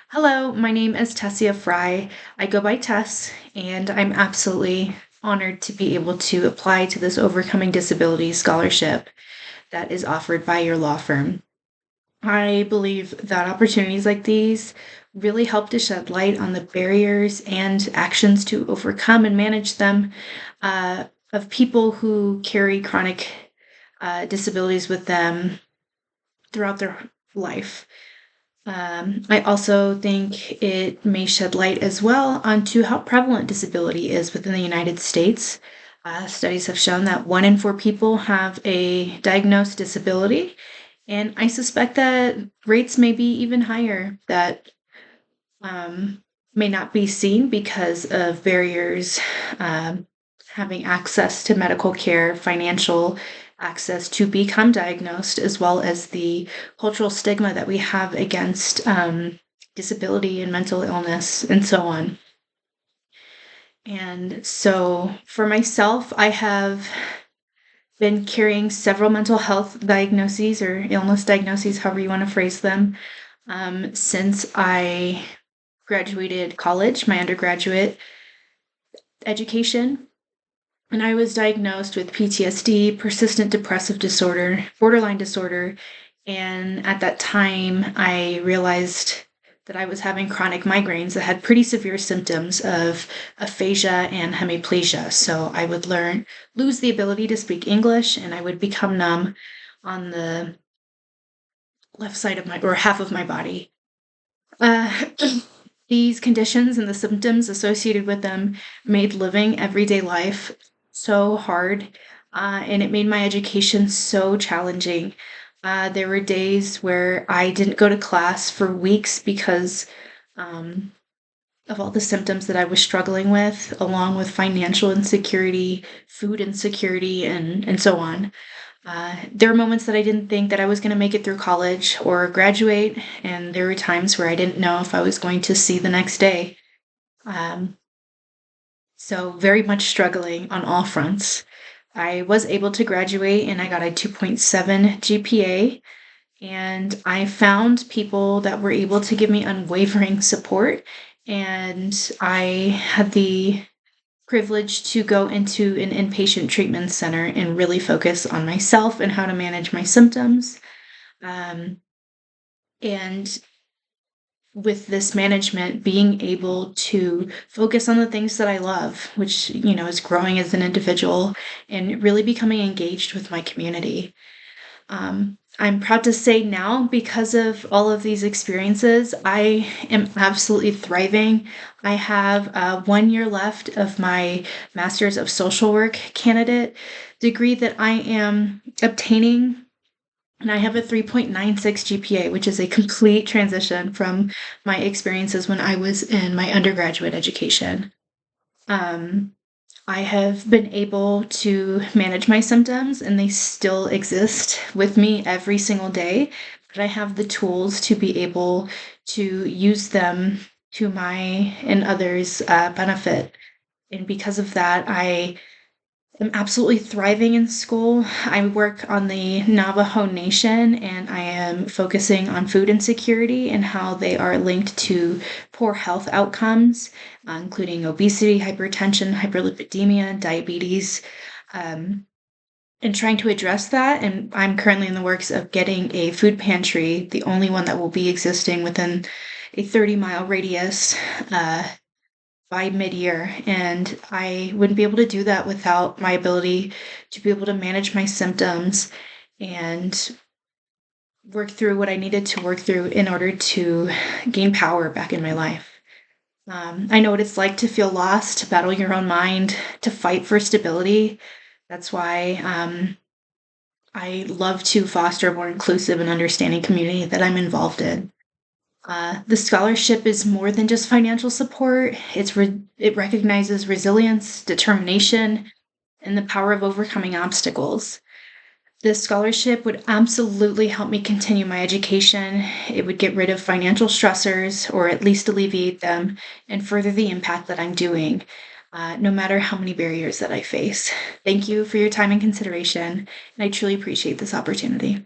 Hello, my name is Tessia Fry. I go by Tess, and I'm absolutely honored to be able to apply to this Overcoming Disability Scholarship that is offered by your law firm. I believe that opportunities like these really help to shed light on the barriers and actions to overcome and manage them of people who carry chronic disabilities with them throughout their life. I also think it may shed light as well onto how prevalent disability is within the United States. Studies have shown that 1 in 4 people have a diagnosed disability, and I suspect that rates may be even higher that may not be seen because of barriers, um, having access to medical care, financial access to become diagnosed, as well as the cultural stigma that we have against disability and mental illness and so on. And so for myself, I have been carrying several mental health diagnoses or illness diagnoses, however you want to phrase them, since I graduated college, my undergraduate education. And I was diagnosed with PTSD, persistent depressive disorder, borderline disorder. And at that time, I realized that I was having chronic migraines that had pretty severe symptoms of aphasia and hemiplegia. So I would lose the ability to speak English, and I would become numb on the left side of my, or half of my body. Uh, these conditions and the symptoms associated with them made living everyday life so hard, and it made my education so challenging. There were days where I didn't go to class for weeks because um, of all the symptoms that I was struggling with, along with financial insecurity, food insecurity, and so on. There were moments that I didn't think that I was going to make it through college or graduate, and there were times where I didn't know if I was going to see the next day. Um, so, very much struggling on all fronts. I was able to graduate and I got a 2.7 GPA, and I found people that were able to give me unwavering support. And I had the privilege to go into an inpatient treatment center and really focus on myself and how to manage my symptoms. Um, and with this management, being able to focus on the things that I love, which, is growing as an individual and really becoming engaged with my community. I'm proud to say now, because of all of these experiences, I am absolutely thriving. I have 1 year left of my Master's of Social Work candidate degree that I am obtaining, and I have a 3.96 GPA, which is a complete transition from my experiences when I was in my undergraduate education. Um, I have been able to manage my symptoms and they still exist with me every single day, but I have the tools to be able to use them to my and others' benefit. And because of that, I am absolutely thriving in school. I work on the Navajo Nation and I am focusing on food insecurity and how they are linked to poor health outcomes, including obesity, hypertension, hyperlipidemia, diabetes, um, and trying to address that. And I'm currently in the works of getting a food pantry, the only one that will be existing within a 30-mile radius. By mid-year, and I wouldn't be able to do that without my ability to be able to manage my symptoms and work through what I needed to work through in order to gain power back in my life. I know what it's like to feel lost, to battle your own mind, to fight for stability. That's why I love to foster a more inclusive and understanding community that I'm involved in. The scholarship is more than just financial support. It recognizes resilience, determination, and the power of overcoming obstacles. This scholarship would absolutely help me continue my education. It would get rid of financial stressors, or at least alleviate them, and further the impact that I'm doing, no matter how many barriers that I face. Thank you for your time and consideration, and I truly appreciate this opportunity.